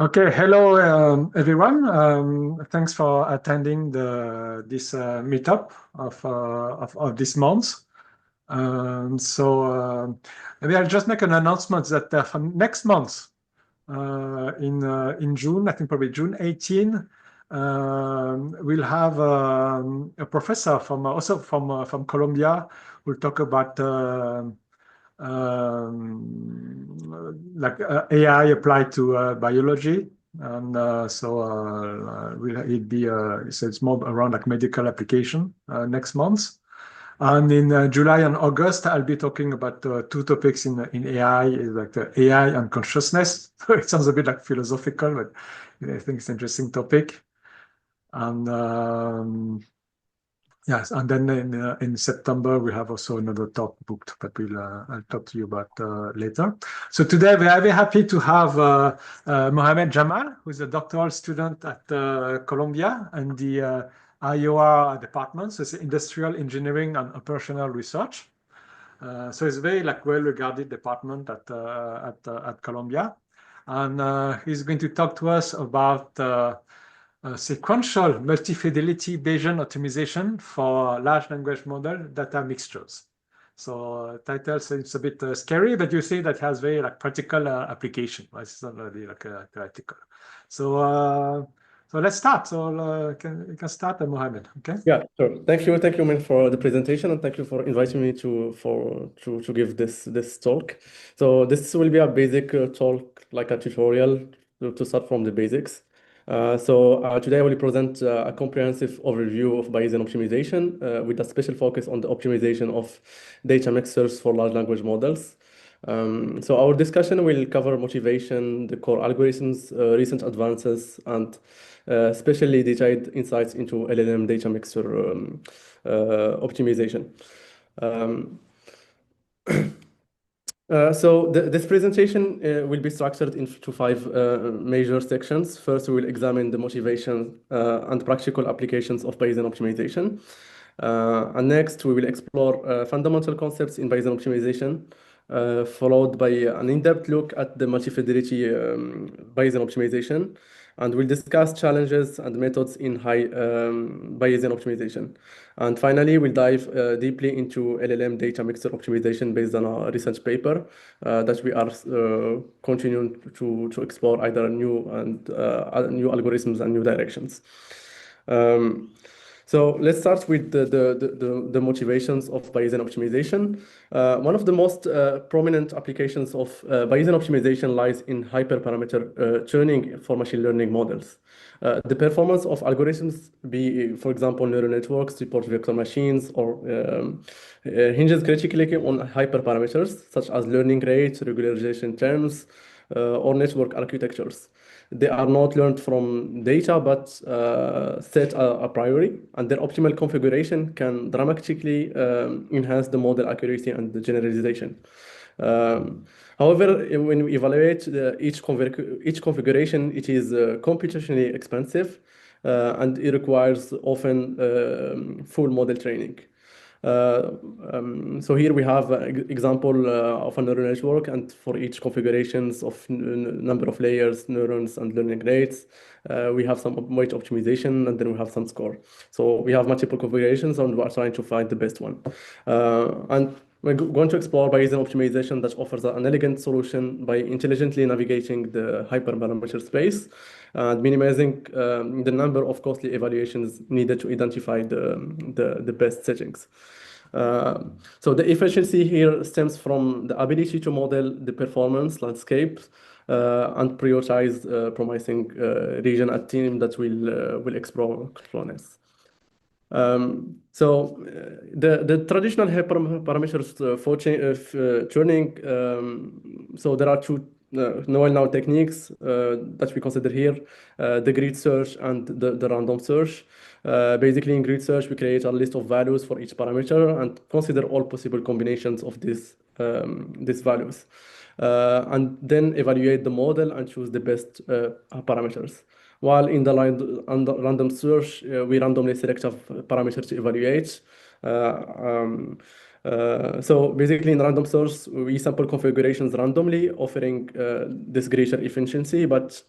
Okay, hello everyone. Thanks for attending this meetup of this month. Maybe I'll just make an announcement that from next month, in June, I think probably June 18, we'll have a professor also from Colombia who'll talk about AI applied to biology. And so it's more around like medical application next month. And in July and August, I'll be talking about two topics in AI, like the AI and consciousness. It sounds a bit like philosophical, but I think it's an interesting topic. And yes, and then in September we have also another talk booked, but I'll talk to you about later. So today we are very happy to have Mohammed Jamal, who is a doctoral student at Columbia and the IOR department, so it's Industrial Engineering and Operational Research. So it's a very well-regarded department at Columbia, and he's going to talk to us about sequential multi-fidelity Bayesian optimization for large language model data mixtures. So title seems a bit scary, but you see that has very practical application. Right? It's not really theoretical. So let's start. So you can start, Mohammed. Okay. Yeah, sure. Thank you, man, for the presentation, and thank you for inviting me to give this talk. So this will be a basic talk, like a tutorial to start from the basics. Today I will present a comprehensive overview of Bayesian optimization with a special focus on the optimization of data mixers for large language models. So our discussion will cover motivation, the core algorithms, recent advances, and especially detailed insights into LLM data mixer optimization. This presentation will be structured into five major sections. First, we will examine the motivation and practical applications of Bayesian optimization. And next, we will explore fundamental concepts in Bayesian optimization, followed by an in-depth look at the multi-fidelity Bayesian optimization. And we'll discuss challenges and methods in high Bayesian optimization. And finally, we'll dive deeply into LLM data mixer optimization based on a research paper that we are continuing to explore either new algorithms and new directions. So let's start with the motivations of Bayesian optimization. One of the most prominent applications of Bayesian optimization lies in hyperparameter tuning for machine learning models. The performance of algorithms, for example, neural networks, report vector machines, or hinges critically on hyperparameters such as learning rates, regularization terms, or network architectures. They are not learned from data, but set a priori, and their optimal configuration can dramatically enhance the model accuracy and the generalization. However, when we evaluate each configuration, it is computationally expensive, and it requires often full model training. So here we have an example of a neural network, and for each configurations of number of layers, neurons, and learning rates, we have some weight optimization, and then we have some score. So we have multiple configurations, and we are trying to find the best one. And we're going to explore Bayesian optimization that offers an elegant solution by intelligently navigating the hyperparameter space and minimizing the number of costly evaluations needed to identify the best settings. So the efficiency here stems from the ability to model the performance landscape and prioritize promising region at team that will explore closeness. The traditional hyperparameters for tuning, so there are two now techniques that we consider here, the grid search and the random search. Basically, in grid search, we create a list of values for each parameter and consider all possible combinations of these values. And then evaluate the model and choose the best parameters. While in the random search, we randomly select a parameter to evaluate. So basically, in random search, we sample configurations randomly, offering this greater efficiency, but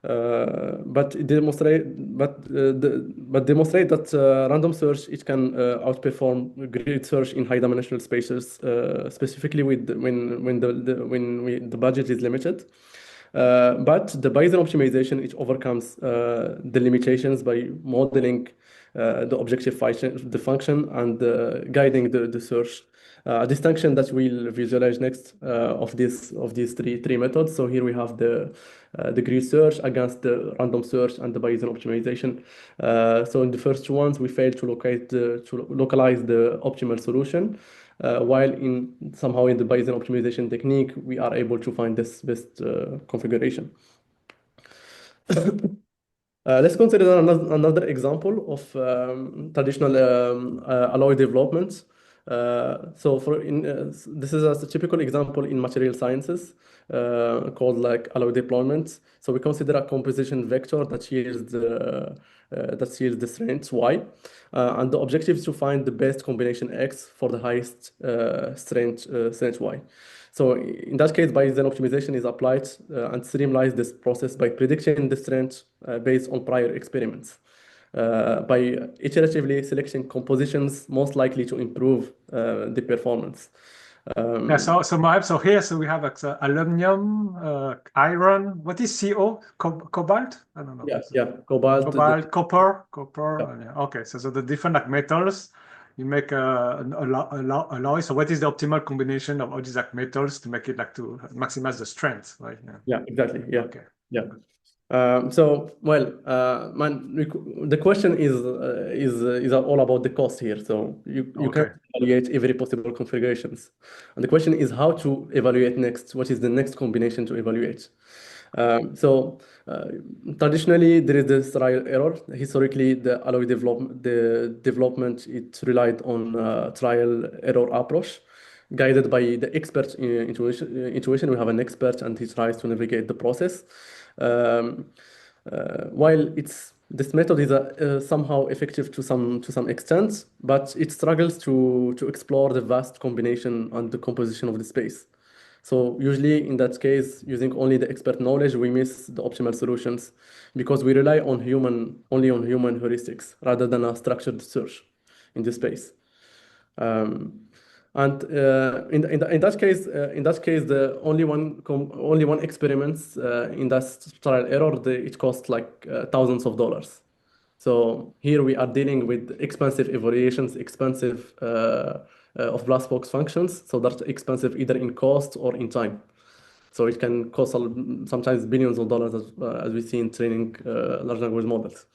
But demonstrate that random search it can outperform grid search in high dimensional spaces, specifically when the budget is limited. But the Bayesian optimization it overcomes the limitations by modeling the objective function, and guiding the search. A distinction that we'll visualize next of these three methods. So here we have the grid search against the random search and the Bayesian optimization. So in the first ones, we failed to localize the optimal solution, while somehow in the Bayesian optimization technique, we are able to find this best configuration. Let's consider another example of traditional alloy development. This is a typical example in material sciences called like alloy deployment. So we consider a composition vector that yields the strength y, and the objective is to find the best combination x for the highest strength y. So in that case, Bayesian optimization is applied and streamlines this process by predicting the strength based on prior experiments. By iteratively selecting compositions most likely to improve the performance. Yeah, so Mohammed, so here, so we have aluminum, iron. What is CO? Cobalt? I don't know. Yeah, cobalt. Copper. Yeah. Okay, so the different like metals, you make an alloy. So what is the optimal combination of all these like metals to make it like to maximize the strength, right? Yeah, exactly. Yeah. Okay. Yeah. The question is all about the cost here. So you can evaluate every possible configurations, and the question is how to evaluate next. What is the next combination to evaluate? Traditionally, there is this trial error. Historically, the alloy development it relied on trial error approach, guided by the expert intuition. We have an expert, and he tries to navigate the process. While this method is somehow effective to some extent, but it struggles to explore the vast combination and the composition of the space. So usually in that case, using only the expert knowledge, we miss the optimal solutions because we rely on only on human heuristics rather than a structured search in this space. And in that case, the only one experiments in that trial error, it costs like thousands of dollars. So here we are dealing with expensive evaluations, expensive of black box functions. So that's expensive either in cost or in time. So it can cost sometimes billions of dollars as we see in training large language models.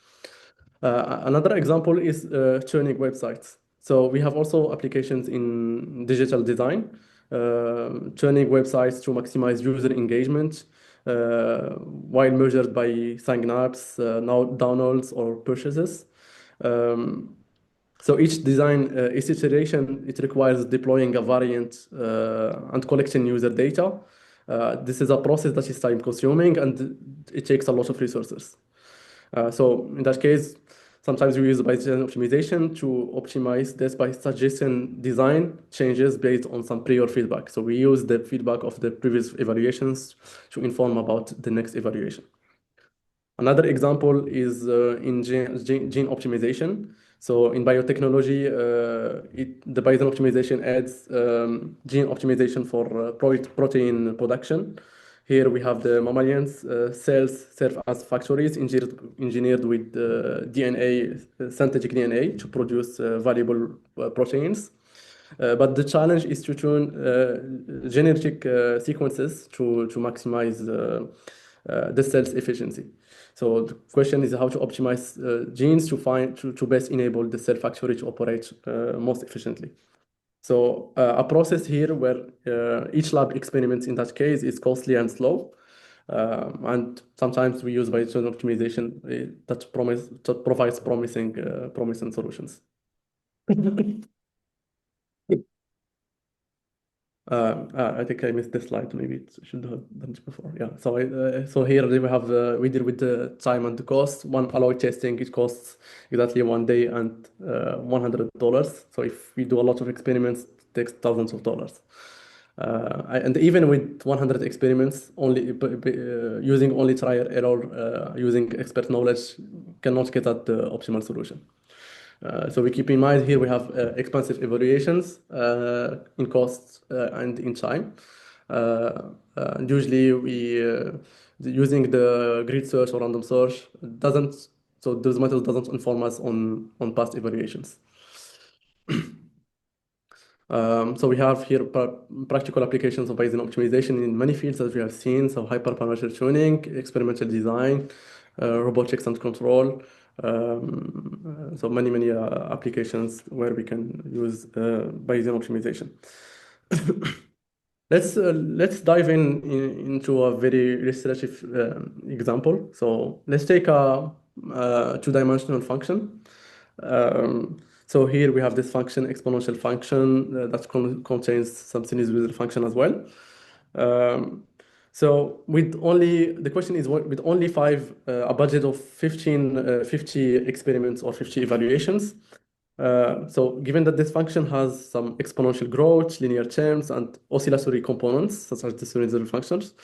Another example is tuning websites. So we have also applications in digital design, tuning websites to maximize user engagement while measured by signups, downloads, or purchases. So each iteration, it requires deploying a variant and collecting user data. This is a process that is time consuming and it takes a lot of resources. So in that case, sometimes we use Bayesian optimization to optimize this by suggesting design changes based on some prior feedback. So we use the feedback of the previous evaluations to inform about the next evaluation. Another example is in gene optimization. So in biotechnology, the Bayesian optimization adds gene optimization for protein production. Here we have the mammalians cells serve as factories engineered with DNA, synthetic DNA to produce valuable proteins. But the challenge is to tune genetic sequences to maximize the cell's efficiency. So the question is how to optimize genes to best enable the cell factory to operate most efficiently. So a process here where each lab experiment in that case is costly and slow. And sometimes we use Bayesian optimization that provides promising solutions. I think I missed this slide. Maybe it should have done it before. Yeah. So here we have we deal with the time and the cost. One alloy testing it costs exactly 1 day and $100. So if we do a lot of experiments, it takes thousands of dollars. And even with 100 experiments, using only trial error, using expert knowledge cannot get at the optimal solution. So we keep in mind here we have expensive evaluations in costs and in time. Usually using the grid search or random search doesn't, so those methods doesn't inform us on past evaluations. So we have here practical applications of Bayesian optimization in many fields as we have seen. So hyperparameter tuning, experimental design, robotics and control. So many applications where we can use Bayesian optimization. Let's dive into a very illustrative example. So let's take a two-dimensional function. So here we have this function, exponential function, that contains some sinusoidal function as well. So the question is with only a budget of 50 experiments or 50 evaluations. So given that this function has some exponential growth, linear terms, and oscillatory components, such as the sinusoidal functions,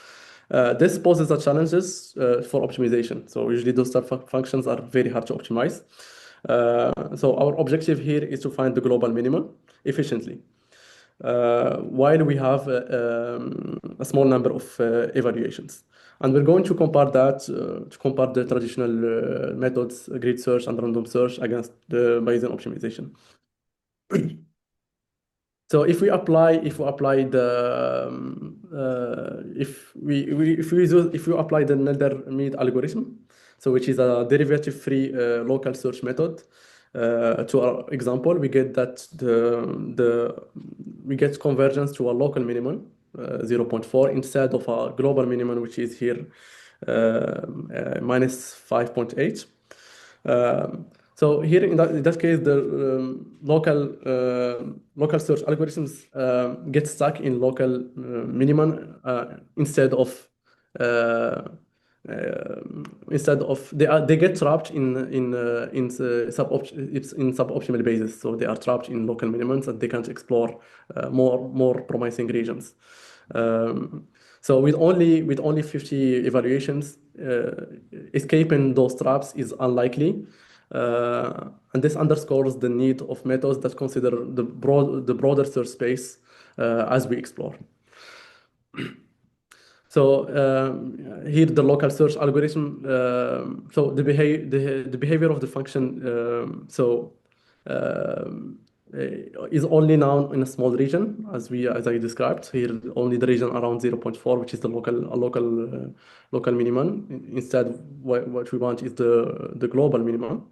this poses a challenges for optimization. So usually those type of functions are very hard to optimize. So our objective here is to find the global minimum efficiently, while we have a small number of evaluations. And we're going to compare that, to compare the traditional methods, grid search and random search against the Bayesian optimization. So if we apply the if we apply the Nether-Mead algorithm, so which is a derivative-free local search method, to our example, we get that we get convergence to a local minimum 0.4 instead of a global minimum, which is here minus 5.8. So here in that case, the local search algorithms get stuck in local minimum instead of they get trapped in suboptimal basis. So they are trapped in local minimums and they can't explore more promising regions. So with only 50 evaluations, escaping those traps is unlikely. And this underscores the need of methods that consider the broader search space as we explore. So here the local search algorithm. So the behavior of the function is only known in a small region, as I described here. Only the region around 0.4, which is the local minimum. Instead, what we want is the global minimum.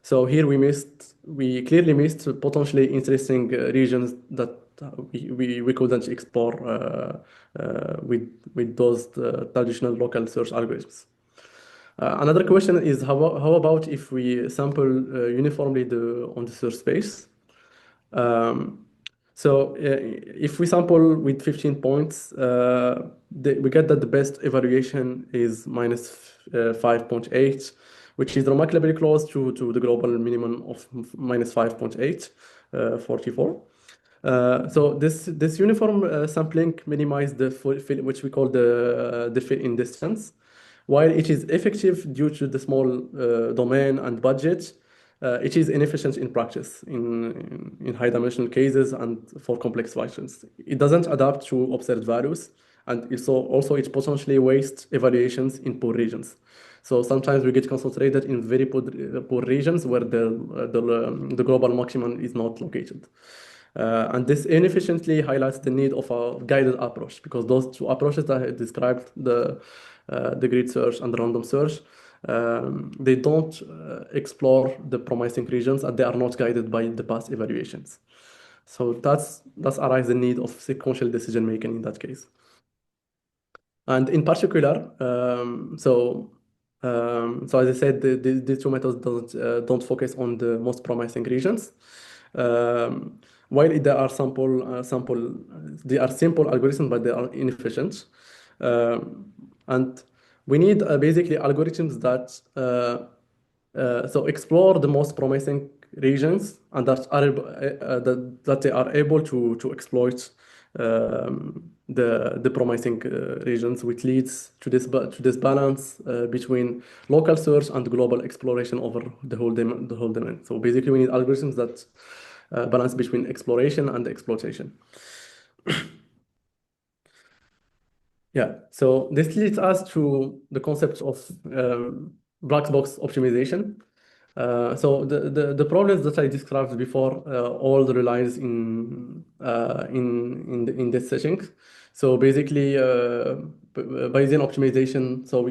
So here we clearly missed potentially interesting regions that we couldn't explore with those traditional local search algorithms. Another question is how about if we sample uniformly on the search space? So if we sample with 15 points, we get that the best evaluation is minus 5.8, which is remarkably close to the global minimum of minus 5.8, 44. So this uniform sampling minimizes the fill, which we call the fill in distance. While it is effective due to the small domain and budget, it is inefficient in practice in high-dimensional cases and for complex functions. It doesn't adapt to observed values, and also it potentially wastes evaluations in poor regions. So sometimes we get concentrated in very poor regions where the global maximum is not located. And this inefficiently highlights the need of a guided approach, because those two approaches that I described, the grid search and the random search, they don't explore the promising regions and they are not guided by the past evaluations. So that's arises the need of sequential decision making in that case. And in particular, so as I said, these two methods don't focus on the most promising regions. While they are simple algorithms, but they are inefficient. And we need basically algorithms that so explore the most promising regions and that they are able to exploit the promising regions, which leads to this balance between local search and global exploration over the whole domain. So basically, we need algorithms that balance between exploration and exploitation. Yeah, so this leads us to the concept of black box optimization. So the problems that I described before all relies in this setting. So basically, Bayesian optimization. So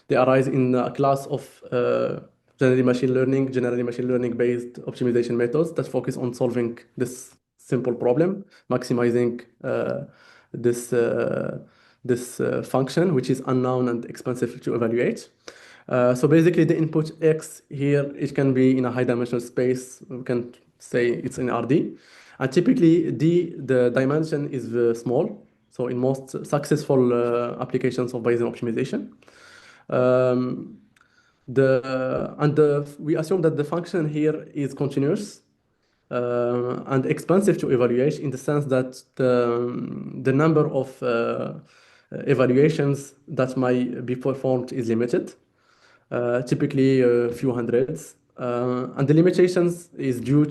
they arise in a class of generally machine learning based optimization methods that focus on solving this simple problem, maximizing this function, which is unknown and expensive to evaluate. So basically, the input x here, it can be in a high dimensional space. We can say it's in RD. And typically, the dimension is small. So in most successful applications of Bayesian optimization. We assume that the function here is continuous and expensive to evaluate in the sense that the number of evaluations that might be performed is limited, typically a few hundreds. And the limitations due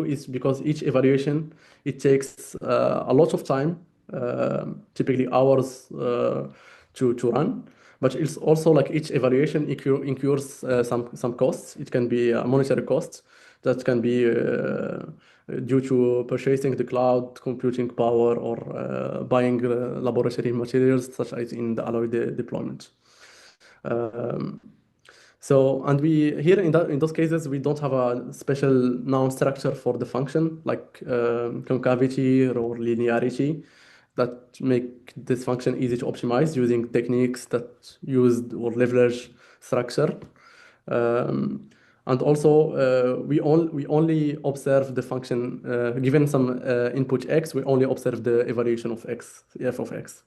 is because each evaluation, it takes a lot of time, typically hours to run. But it's also like each evaluation incurs some costs. It can be a monetary cost that can be due to purchasing the cloud computing power or buying laboratory materials such as in the alloy deployment. And we here in those cases we don't have a special noun structure for the function like concavity or linearity that make this function easy to optimize using techniques that used or leverage structure. And also we only observe the function given some input x. We only observe the evaluation of x, f of x.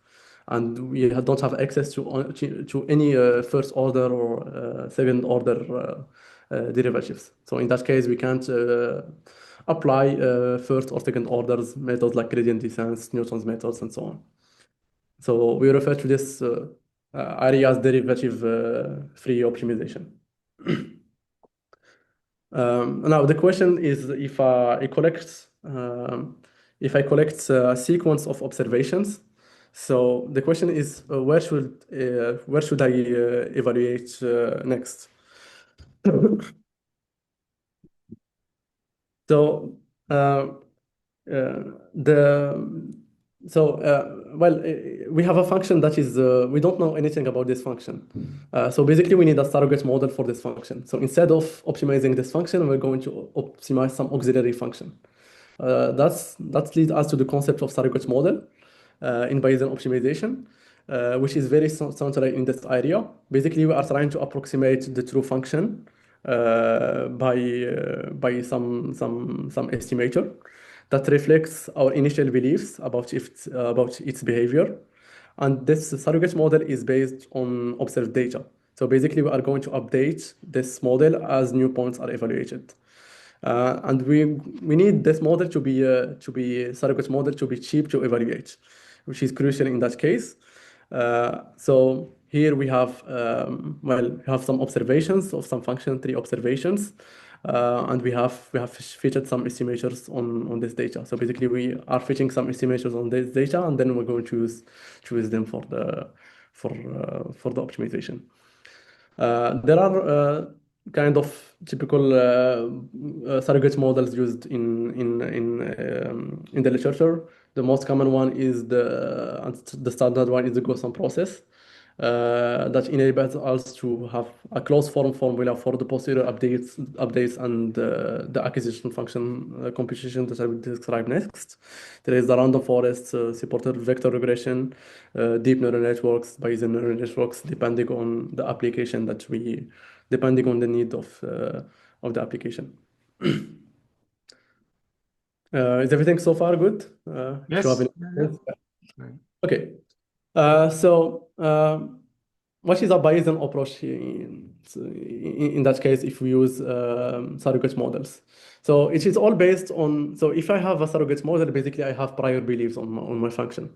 And we don't have access to any first order or second order derivatives. So in that case, we can't apply first or second orders methods like gradient descent, Newton's methods, and so on. So we refer to this area as derivative-free optimization. Now the question is if I collect a sequence of observations. So the question is where should I evaluate next? So we have a function that is we don't know anything about this function. So basically we need a surrogate model for this function. So instead of optimizing this function, we're going to optimize some auxiliary function. That leads us to the concept of surrogate model in Bayesian optimization, which is very central in this area. Basically, we are trying to approximate the true function by some estimator that reflects our initial beliefs about its behavior. And this surrogate model is based on observed data. So basically, we are going to update this model as new points are evaluated. And we need this model to be surrogate model to be cheap to evaluate, which is crucial in that case. So here we have some observations of some function tree observations, and we have fitted some estimators on this data. So basically, we are fitting some estimators on this data, and then we're going to choose them for the optimization. There are kind of typical surrogate models used in the literature. The most common one is the standard one is the Gaussian process that enables us to have a closed form formula for the posterior updates and the acquisition function computation that I will describe next. There is the random forest supported vector regression, deep neural networks, Bayesian neural networks, depending on the application depending on the need of the application. Is everything so far good? Yes. Do you have any Yeah, questions? yeah. Okay. So what is a Bayesian approach in that case if we use surrogate models? So it is all based on, so if I have a surrogate model, basically I have prior beliefs on my function.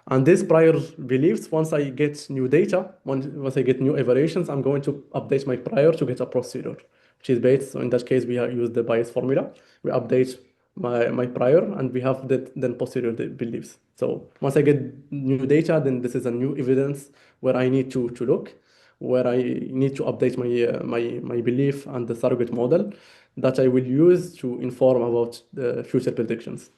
And these prior beliefs, once I get new data, once I get new evaluations, I'm going to update my prior to get a procedure, which is based, so in that case, we have used the Bayes formula. We update my prior and we have then posterior beliefs. So once I get new data, then this is a new evidence where I need to look, where I need to update my belief and the surrogate model that I will use to inform about the future predictions.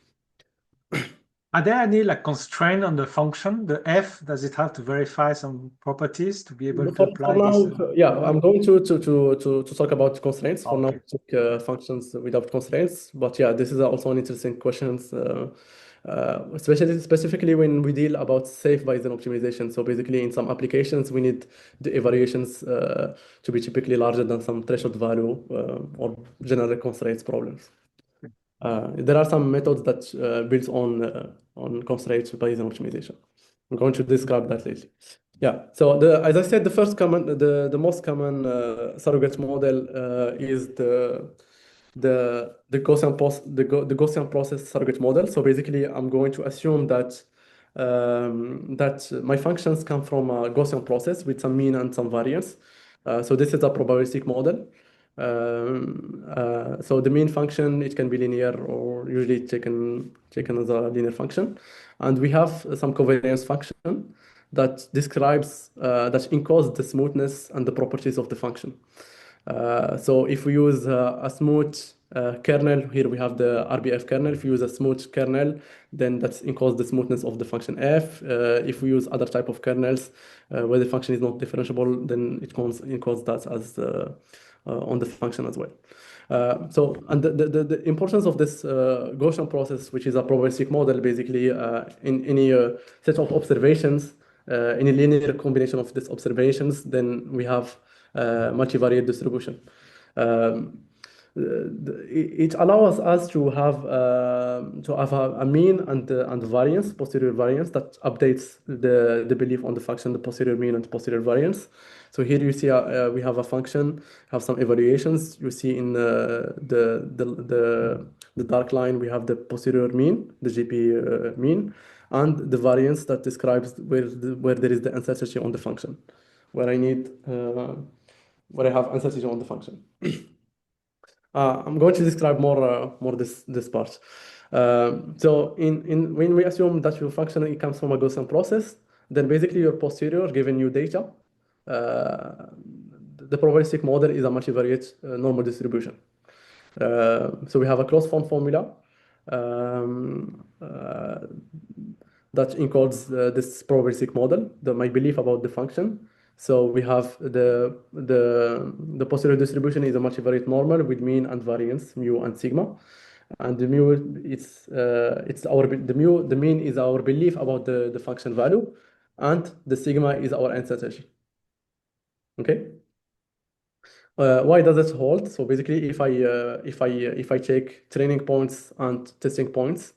Are there any like constraint on the function? The f, does it have to verify some properties to be able to For apply this? now, yeah, I'm going to talk about constraints. For now, Okay. functions without constraints. But yeah, this is also an interesting question, especially specifically when we deal about safe Bayesian optimization. So basically, in some applications, we need the evaluations to be typically larger than some threshold value or general constraints problems. There are some methods that build on constraints Bayesian optimization. I'm going to describe that later. Yeah. So as I said, the most common surrogate model is the Gaussian process surrogate model. So basically, I'm going to assume that that my functions come from a Gaussian process with some mean and some variance. So this is a probabilistic model. So the mean function, it can be linear or usually taken as a linear function. And we have some covariance function that describes, that encodes the smoothness and the properties of the function. So if we use a smooth kernel, here we have the RBF kernel. If we use a smooth kernel, then that encodes the smoothness of the function f. If we use other type of kernels where the function is not differentiable, then it encodes that as on the function as well. And the importance of this Gaussian process, which is a probabilistic model, basically in any set of observations, in a linear combination of these observations, then we have multivariate distribution. It allows us to have a mean and variance, posterior variance that updates the belief on the function, the posterior mean and posterior variance. So here you see we have a function, have some evaluations. You see in the dark line we have the posterior mean, the GP mean, and the variance that describes where there is the uncertainty on the function, where I need where I have uncertainty on the function. I'm going to describe more this part. So when we assume that your function it comes from a Gaussian process, then basically your posterior given you data, the probabilistic model is a multivariate normal distribution. So we have a closed form formula that encodes this probabilistic model, my belief about the function. So we have the posterior distribution is a multivariate normal with mean and variance, mu and sigma. And the mu the mean is our belief about the function value, and the sigma is our uncertainty. Okay. Why does it hold? So basically, if I take training points and testing points,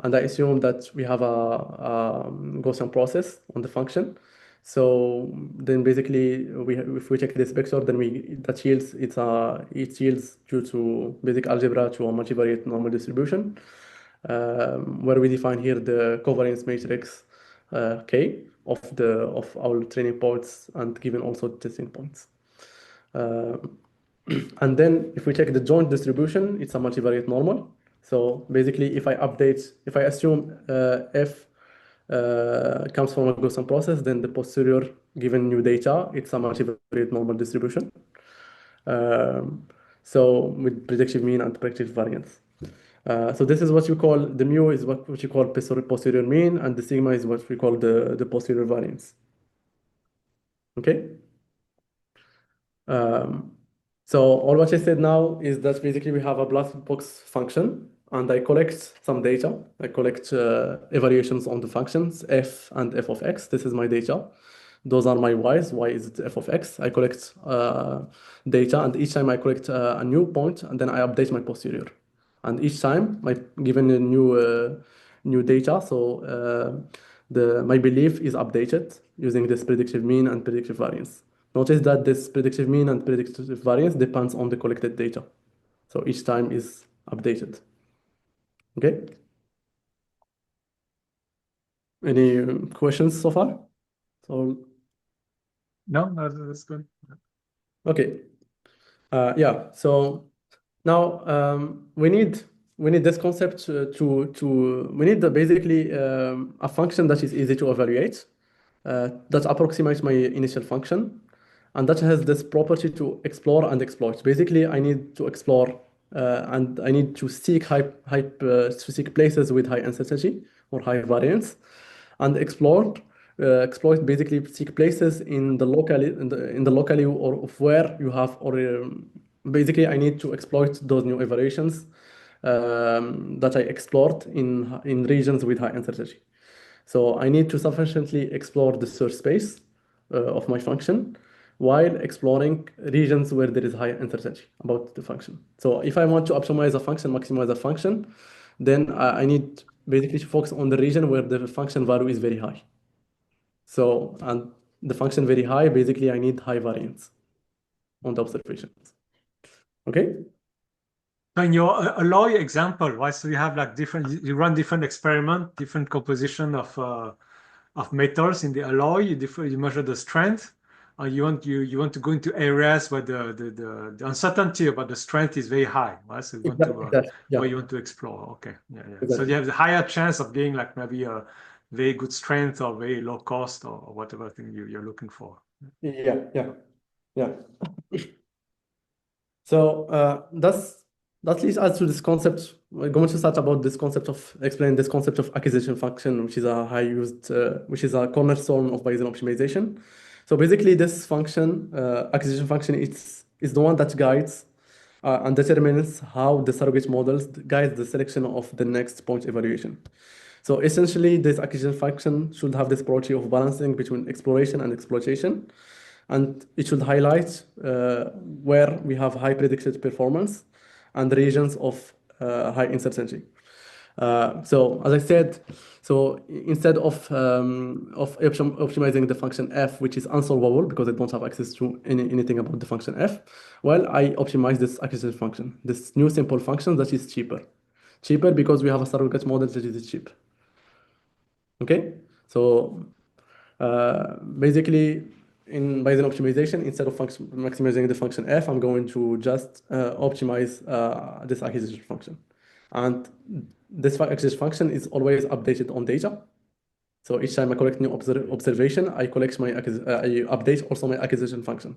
and I assume that we have a Gaussian process on the function, so then basically if we check this vector, then that yields it yields due to basic algebra to a multivariate normal distribution, where we define here the covariance matrix K of our training points and given also testing points. And then if we check the joint distribution, it's a multivariate normal. So basically, if I assume f comes from a Gaussian process, then the posterior given new data, it's a multivariate normal distribution. So with predictive mean and predictive variance. So this is what you call, the mu is what you call posterior mean, and the sigma is what we call the posterior variance. Okay? So all what I said now is that basically we have a black box function, and I collect some data. I collect evaluations on the functions f and f of x. This is my data. Those are my y's. Y is f of x. I collect data, and each time I collect a new point, and then I update my posterior. And each time, given a new data, so my belief is updated using this predictive mean and predictive variance. Notice that this predictive mean and predictive variance depends on the collected data. So each time is updated. Okay? Any questions so far? So, No, that's good. okay. Yeah, so now we need this concept we need basically a function that is easy to evaluate, that approximates my initial function, and that has this property to explore and exploit. Basically, I need to explore and I need to seek to seek places with high uncertainty or high variance, and exploit basically seek places in the locally or of where you have or basically I need to exploit those new evaluations that I explored in regions with high uncertainty. So I need to sufficiently explore the search space of my function while exploring regions where there is high uncertainty about the function. So if I want to optimize a function, maximize a function, then I need basically to focus on the region where the function value is very high. So, and the function very high, basically I need high variance on the observations. Okay? So in your alloy example, right? So you have like you run different experiment, different composition of metals in the alloy. You measure the strength. You want to go into areas where the uncertainty about the strength is very high, right? So you want to Exactly. Yeah, where you want to explore. Okay, yeah. So exactly. you have the higher chance of getting like maybe a very good strength or very low cost or whatever thing you're looking for. Yeah. So that leads us to this concept. We're going to start about this concept of explain this concept of acquisition function, which is a which is a cornerstone of Bayesian optimization. So basically, this function, acquisition function, is the one that guides and determines how the surrogate models guide the selection of the next point evaluation. So essentially, this acquisition function should have this property of balancing between exploration and exploitation, and it should highlight where we have high predicted performance and regions of high uncertainty. So as I said, so instead of optimizing the function f, which is unsolvable because I don't have access to anything about the function f, well, I optimize this acquisition function, this new simple function that is cheaper. Cheaper because we have a surrogate model that is cheap. Okay, so basically in Bayesian optimization, instead of maximizing the function f, I'm going to just optimize this acquisition function. And this acquisition function is always updated on data. So each time I collect new observation, I update also my acquisition function.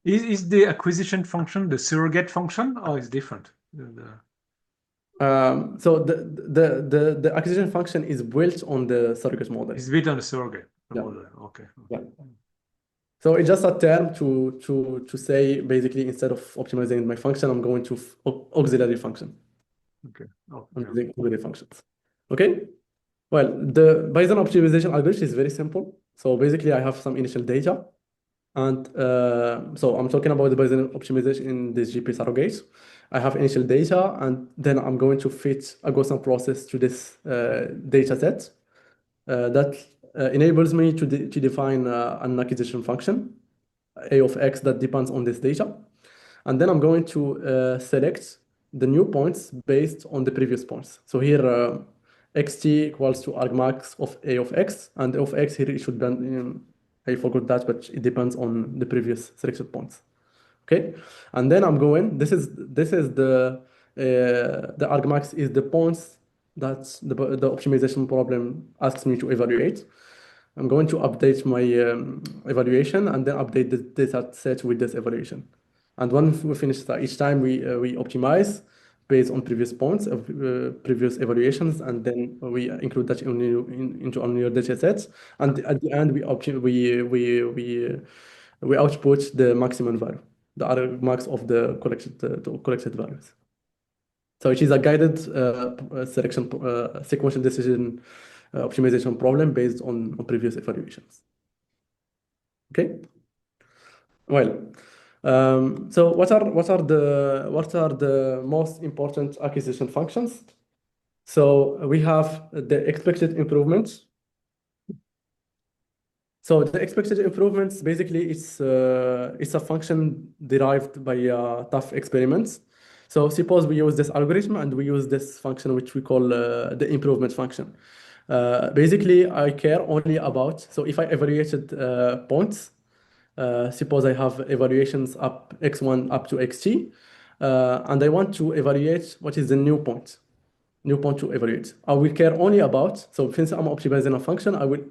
Is the acquisition function the surrogate function or is different? So the acquisition function is built on the surrogate model. It's built on the surrogate Yeah. model. Okay. Yeah. So it's just a term to say basically instead of optimizing my function, I'm going to auxiliary function. Okay. Oh, I'm yeah. using auxiliary functions. Okay. Well, the Bayesian optimization algorithm is very simple. So basically, I have some initial data, and so I'm talking about the Bayesian optimization in this GP surrogate. I have initial data, and then I'm going to fit a Gaussian process to this data set that enables me to define an acquisition function, a of x, that depends on this data. And then I'm going to select the new points based on the previous points. So here, xt equals to argmax of a of x, and a of x here it should be, I forgot that, but it depends on the previous selected points. Okay, and then I'm going. This is the argmax is the points that the optimization problem asks me to evaluate. I'm going to update my evaluation and then update the data set with this evaluation. And when we finish that, each time we optimize based on previous points of previous evaluations, and then we include that into our new data sets. And at the end, we output the maximum value, the argmax of the collected values. So it is a guided sequential decision optimization problem based on previous evaluations. Okay. Well, so what are the most important acquisition functions? So we have the expected improvements. So the expected improvements, basically, it's a function derived by tough experiments. So suppose we use this algorithm and we use this function, which we call the improvement function. Basically, I care only about, so if I evaluated points, suppose I have evaluations up x1 up to xt, and I want to evaluate what is the new point to evaluate. I will care only about, so since I'm optimizing a function, I will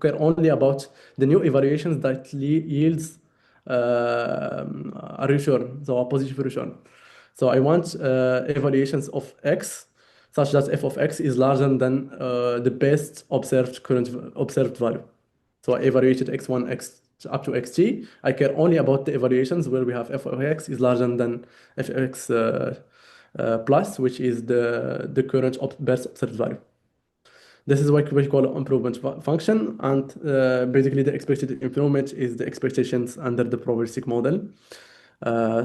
care only about the new evaluations that yields a return, so a positive return. So I want evaluations of x such that f of x is larger than the best current observed value. So I evaluated x1, x up to xt. I care only about the evaluations where we have f of x is larger than fx plus, which is the current best observed value. This is what we call improvement function, and basically the expected improvement is the expectations under the probabilistic model.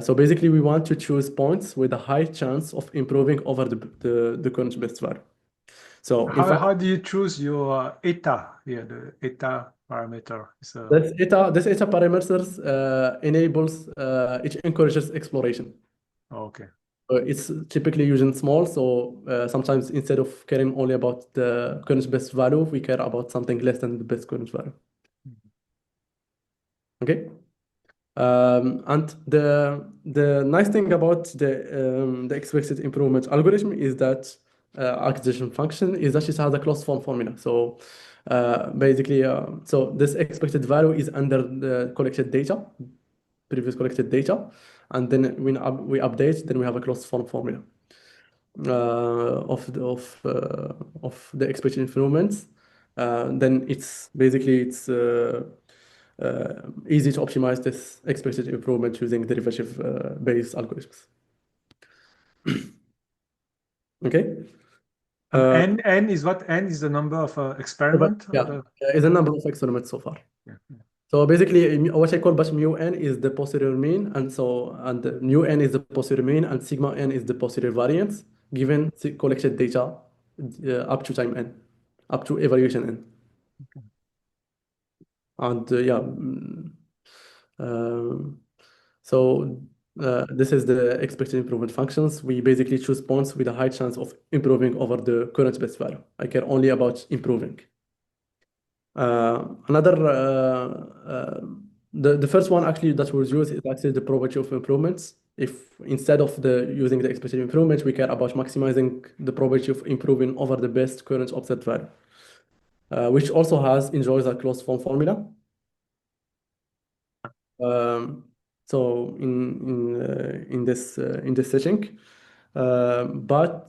So basically, we want to choose points with a high chance of improving over the current best value. So in fact, How do you choose your eta here, the eta parameter? this eta parameters enables it encourages exploration. Okay. It's typically used in small, so sometimes instead of caring only about the current best value, we care about something less than the best current value. Okay. And the nice thing about the expected improvement algorithm is that acquisition function is that it has a closed form formula. So basically, so this expected value is under the collected data, previous collected data, and then when we update, then we have a closed form formula of the expected improvements. Then it's basically easy to optimize this expected improvement using derivative based algorithms. Okay. N is what? N is the number of experiment? Yeah, is a number of experiments so far. Yeah. So basically, what I call but mu n is the posterior mean, and mu n is the posterior mean, and sigma n is the posterior variance given collected data up to time n, up to evaluation n. Okay. And yeah, um, so this is the expected improvement functions. We basically choose points with a high chance of improving over the current best value. I care only about improving. The first one actually that was used is actually the probability of improvements. If instead of using the expected improvement, we care about maximizing the probability of improving over the best current observed value, which also enjoys a closed form formula. So in this setting, but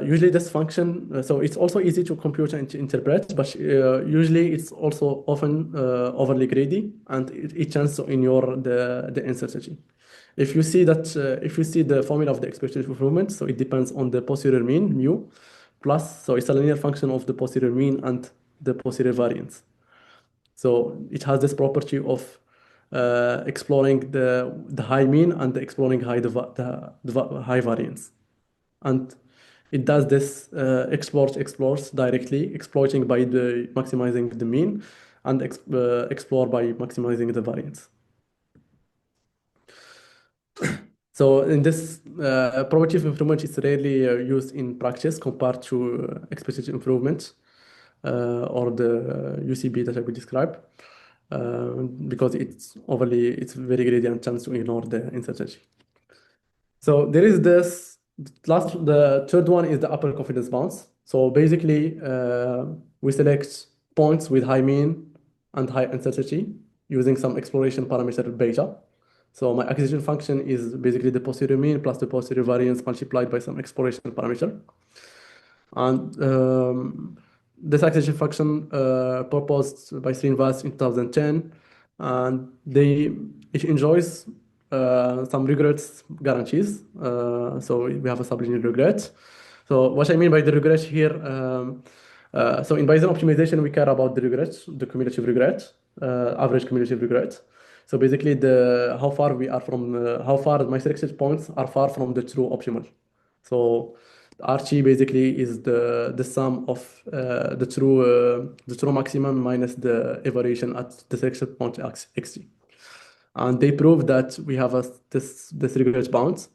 usually this function, so it's also easy to compute and to interpret, but usually it's also often overly greedy, and it tends to ignore the uncertainty. If you see the formula of the expected improvement, so it depends on the posterior mean mu plus, so it's a linear function of the posterior mean and the posterior variance. So it has this property of exploring the high mean and exploring the high variance. And it does this explores directly, exploiting by maximizing the mean and explore by maximizing the variance. So in this probability of improvement is rarely used in practice compared to expected improvement or the UCB that I will describe. Because it's very greedy and tends to ignore the uncertainty. So there is the third one is the upper confidence bounds. So basically, we select points with high mean and high uncertainty using some exploration parameter beta. So my acquisition function is basically the posterior mean plus the posterior variance multiplied by some exploration parameter. And this acquisition function proposed by Srinivas in 2010, and it enjoys some regrets guarantees. So we have a sublinear regret. So what I mean by the regret here, so in Bayesian optimization, we care about the regret, the cumulative regret, average cumulative regret. So basically, how far my selected points are far from the true optimal. So Archie basically is the sum of the true maximum minus the evaluation at the selection point xt. And they prove that we have this surrogate bounds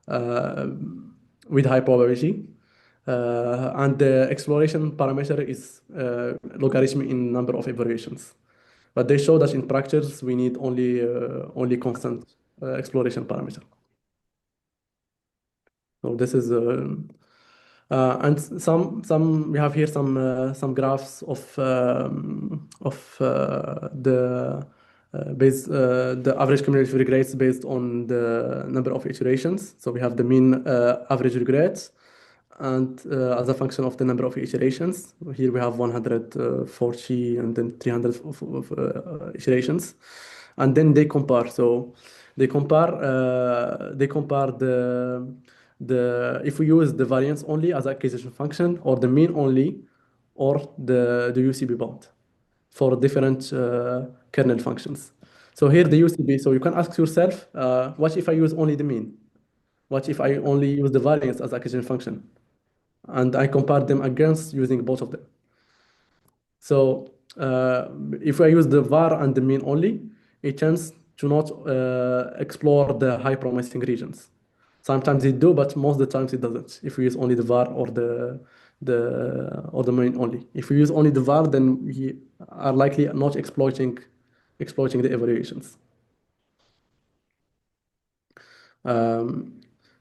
uh, with high probability. And the exploration parameter is logarithm in number of evaluations. But they show that in practice, we need only constant exploration parameter. So this is and some we have here some graphs of the average cumulative regrets based on the number of iterations. So we have the mean average regrets and as a function of the number of iterations. Here we have 140 and then 300 of iterations, and then they compare. So they compare the if we use the variance only as acquisition function or the mean only or the UCB bound for different kernel functions. So here the UCB, so you can ask yourself, what if I use only the mean? What if I only use the variance as acquisition function? And I compare them against using both of them. So if I use the var and the mean only, it tends to not explore the high promising regions. Sometimes it do, but most of the times it doesn't. If we use only the var or the mean only. If we use only the var, then we are likely not exploiting the evaluations.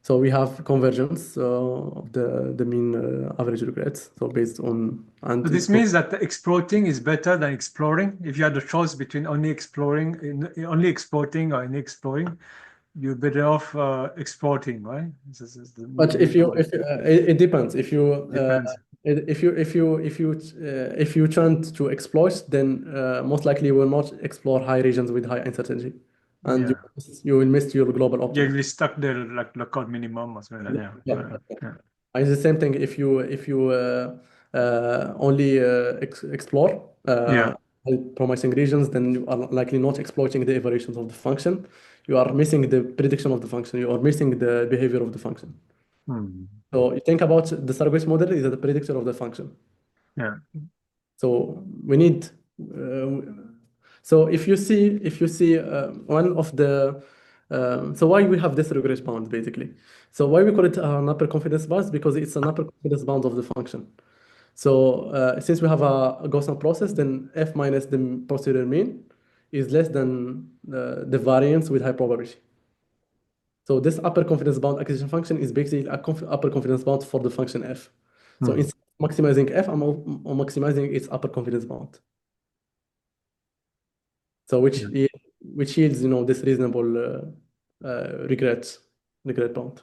So we have convergence of the mean average regrets. So based on and So this means that exploiting is better than exploring. If you had the choice between only only exploiting or only exploring, you're better off exporting, right? This is But if it depends. Depends. If you tend to exploit, then most likely you will not explore high regions with high uncertainty, and Yeah. you will miss your global Yeah, optimum. we stuck there like local minimum or something like that. Yeah. Yeah. And it's the same thing if you only explore Yeah. promising regions, then you are likely not exploiting the evaluations of the function. You are missing the prediction of the function. You are missing the behavior of the function. Hmm. So you think about the surrogate model is the predictor of the function. Yeah. So we need. So if you see one of the so why we have this regress bound basically. So why we call it an upper confidence bound because it's an upper confidence bound of the function. So since we have a Gaussian process, then f minus the posterior mean is less than the variance with high probability. So this upper confidence bound acquisition function is basically a upper confidence bound for the function f. So Hmm. instead of maximizing f, I'm maximizing its upper confidence bound. So Yeah. which yields this reasonable regret bound.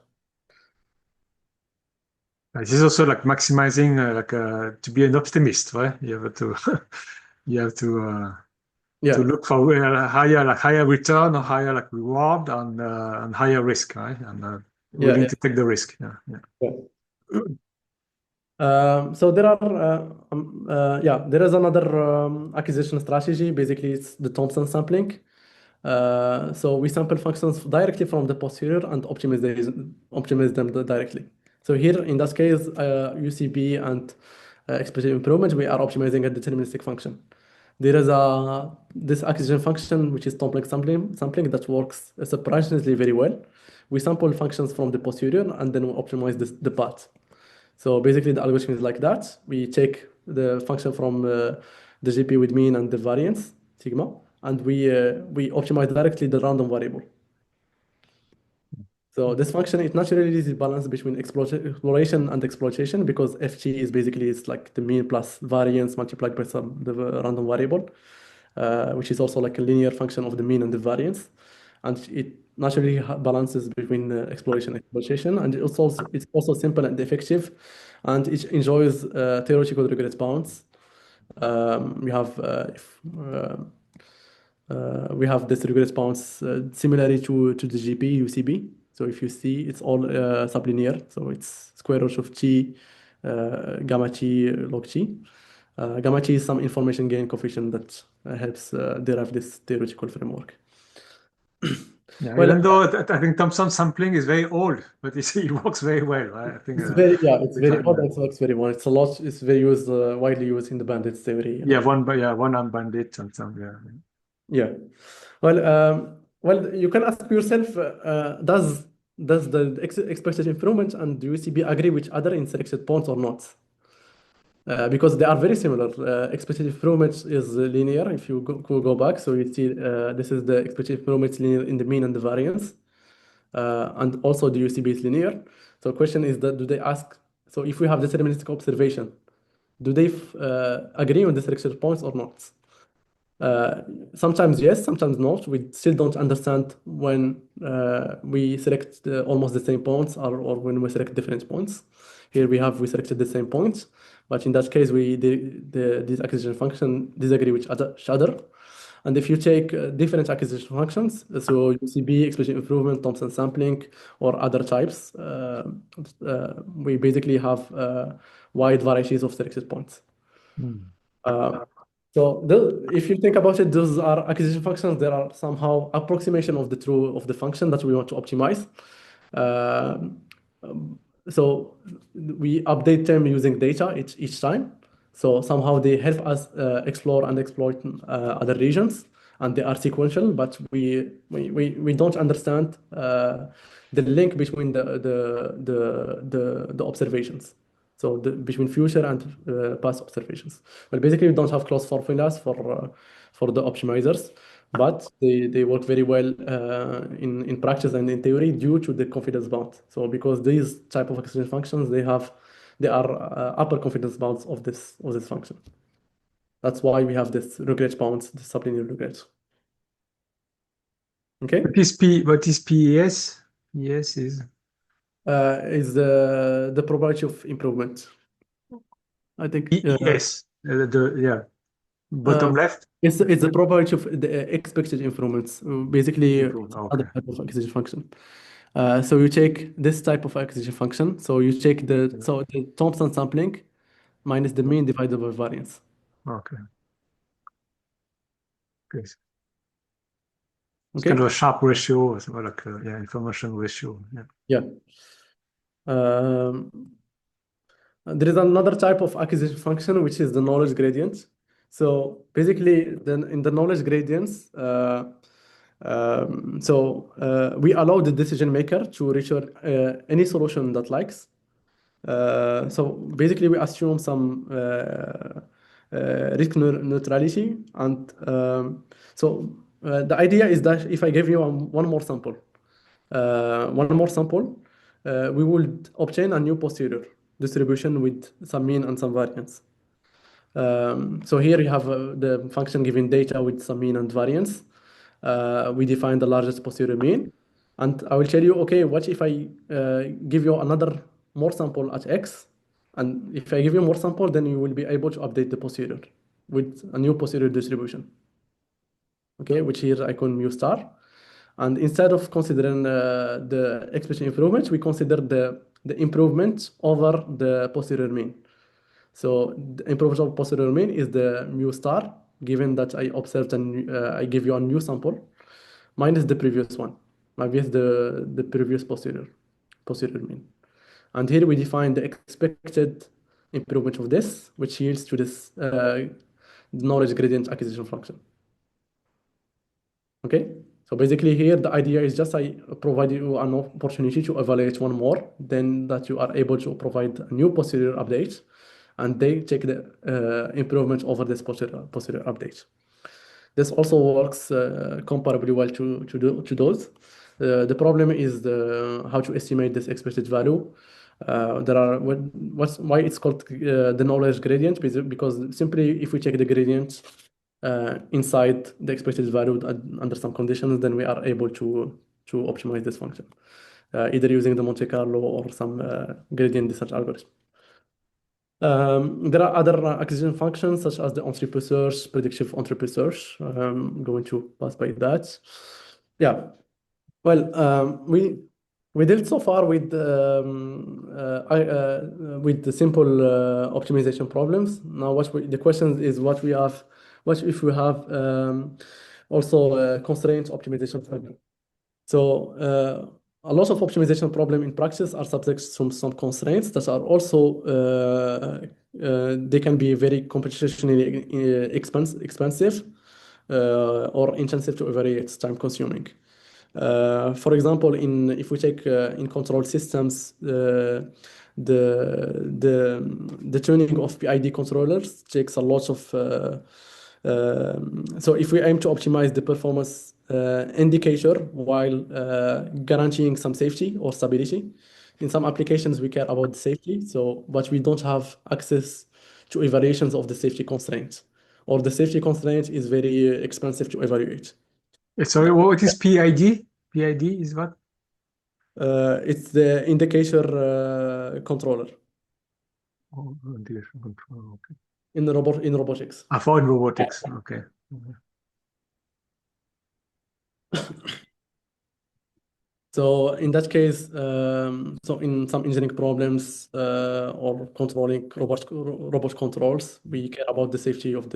This is also like maximizing to be an optimist, right? You have to you have to Yeah, look for a higher return or higher reward and higher risk, right? And yeah, willing yeah. to take the risk. Yeah. Yeah. Yeah. So there is another acquisition strategy. Basically, it's the Thompson sampling. So we sample functions directly from the posterior and optimize them directly. So here, in that case, UCB and expected improvement, we are optimizing a deterministic function. There is this acquisition function, which is complex sampling that works surprisingly very well. We sample functions from the posterior and then we optimize the path. So basically, the algorithm is like that. We take the function from the GP with mean and the variance, sigma, and we optimize directly the random variable. So this function, it naturally is a balance between exploration and exploitation because ft is basically it's like the mean plus variance multiplied by the random variable, which is also like a linear function of the mean and the variance, and it naturally balances between exploration and exploitation, and it's also simple and effective, and it enjoys theoretical regress bounds. We have we have this regress bounds similarly to the GP UCB. So if you see, it's all sublinear. So it's square root of t gamma t log t. Gamma t is some information gain coefficient that helps derive this theoretical framework. Yeah, Well, even though I think Thompson sampling is very old, but it works very well, right? I think it's we very find old that. and it works very well. It's a lot. It's very used, widely used in the bandits theory. Yeah, one arm bandit and some, yeah. Yeah. Well, you can ask yourself, does the expected improvement and the UCB agree with each other in selected points or not? Because they are very similar. Expected improvement is linear. If you go back, so you see this is the expected improvement linear in the mean and the variance, and also the UCB is linear. So the question is that do they ask? So if we have deterministic observation, do they agree on the selected points or not? Uh, Sometimes yes, sometimes not. We still don't understand when we select almost the same points or when we select different points. Here we selected the same points, but in that case these acquisition function disagree with each other. And if you take different acquisition functions, so UCB, explicit improvement, Thompson sampling, or other types, we basically have wide varieties of selected points. Mm. Uh, if you think about it, those are acquisition functions. There are somehow approximation of the true of the function that we want to optimize. So we update them using data each time. So somehow they help us explore and exploit other regions, and they are sequential, but we don't understand the link between the observations. So between future and past observations. Well, basically, we don't have close formulas for the optimizers, but they work very well in practice and in theory due to the confidence bound. So because these type of extension functions, they are upper confidence bounds of this function. That's why we have this regret bounds, the sublinear regret. Okay, What is PES? Yes, is is the probability of improvement. I think PES. Yeah, uh, bottom left. it's the probability of the expected improvements. Basically, Improve. it's Okay. another type of acquisition function. So you take this type of acquisition function. So you take the Thompson sampling minus the mean divided by variance. Okay. Okay. It's kind of Okay. a sharp ratio, or something like yeah, information ratio. Yeah. Yeah. Um, there is another type of acquisition function which is the knowledge gradient. So basically, then in the knowledge gradients, we allow the decision maker to return any solution that likes. So basically, we assume some risk neutrality, and the idea is that if I give you one more sample, we will obtain a new posterior distribution with some mean and some variance. So here you have the function giving data with some mean and variance. We define the largest posterior mean. And I will tell you, okay, what if I give you another more sample at X? And if I give you more sample, then you will be able to update the posterior with a new posterior distribution. Okay, which here I call mu star. And instead of considering the expected improvement, we consider the improvement over the posterior mean. So the improvement of posterior mean is the mu star, given that I observed and I give you a new sample, minus the previous one, minus the previous posterior mean. And here we define the expected improvement of this, which yields to this knowledge gradient acquisition function. Okay, so basically here the idea is just I provide you an opportunity to evaluate one more, then that you are able to provide a new posterior update, and they take the improvement over this posterior update. This also works comparably well to those. The problem is how to estimate this expected value. There are why it's called the knowledge gradient, because simply if we check the gradient inside the expected value under some conditions, then we are able to optimize this function, either using the Monte Carlo or some gradient descent algorithm. There are other acquisition functions such as the entropy search, predictive entropy search. I'm going to pass by that. Yeah. Well, we dealt so far with the simple optimization problems. Now, the question is what we have. What if we have also constraint optimization problem? So a lot of optimization problem in practice are subject to some constraints that are also they can be very computationally expensive or intensive to evaluate, time consuming. For example, if we take in control systems, the tuning of PID controllers takes a lot of. So if we aim to optimize the performance indicator while guaranteeing some safety or stability, in some applications we care about the safety. So, but we don't have access to evaluations of the safety constraints, or the safety constraint is very expensive to evaluate. Sorry, what is PID? PID is what? It's the indicator controller Oh, direction control. Okay. in robotics. For robotics. Okay. So in that case, so in some engineering problems or controlling robot controls, we care about the safety of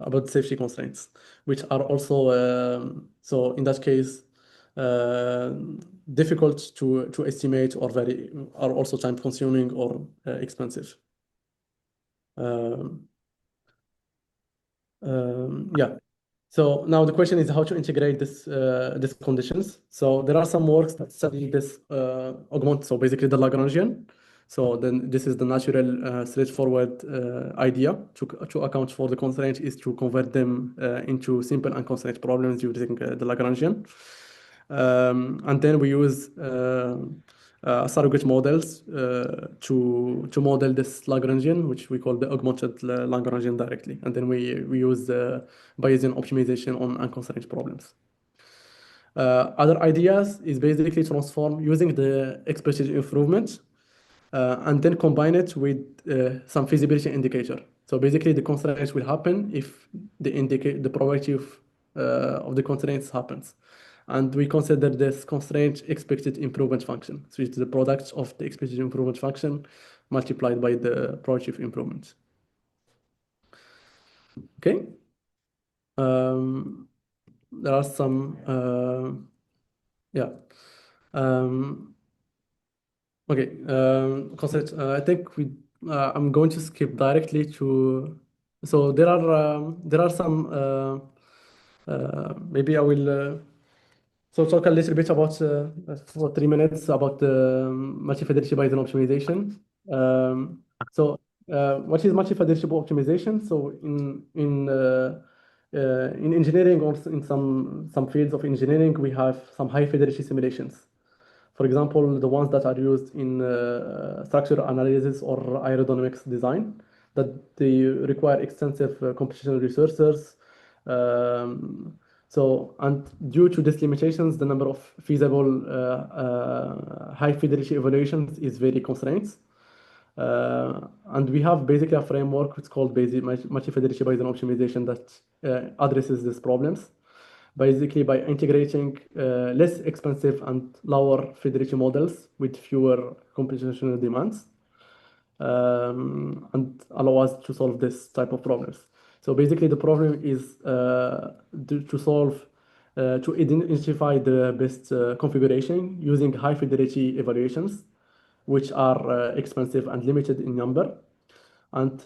about safety constraints, which are also so in that case uh, difficult to estimate or are also time consuming or expensive. Um, yeah. So now the question is how to integrate these conditions. So there are some works that study this augment. So basically the Lagrangian. So then this is the natural, straightforward idea to account for the constraint is to convert them into simple unconstrained problems using the Lagrangian. And then we use surrogate models to model this Lagrangian, which we call the augmented Lagrangian directly. And then we use Bayesian optimization on unconstrained problems. Other ideas is basically transform using the expected improvement and then combine it with some feasibility indicator. So basically the constraints will happen if the probability of the constraints happens. And we consider this constraint expected improvement function. So it's the product of the expected improvement function multiplied by the probability of improvement. Okay. There are some, yeah. Okay, concept. I think I'm going to skip directly to. So there are some. Maybe I will. So talk a little bit about for 3 minutes about the multi-fidelity Bayesian optimization. What is multi-fidelity optimization? So in engineering or in some fields of engineering, we have some high fidelity simulations. For example, the ones that are used in structural analysis or aerodynamics design, that they require extensive computational resources. And due to these limitations, the number of feasible high fidelity evaluations is very constrained. And we have basically a framework, it's called multi-fidelity Bayesian optimization that addresses these problems. Basically, by integrating less expensive and lower fidelity models with fewer computational demands, and allow us to solve this type of problems. So basically, the problem is to identify the best configuration using high fidelity evaluations, which are expensive and limited in number. And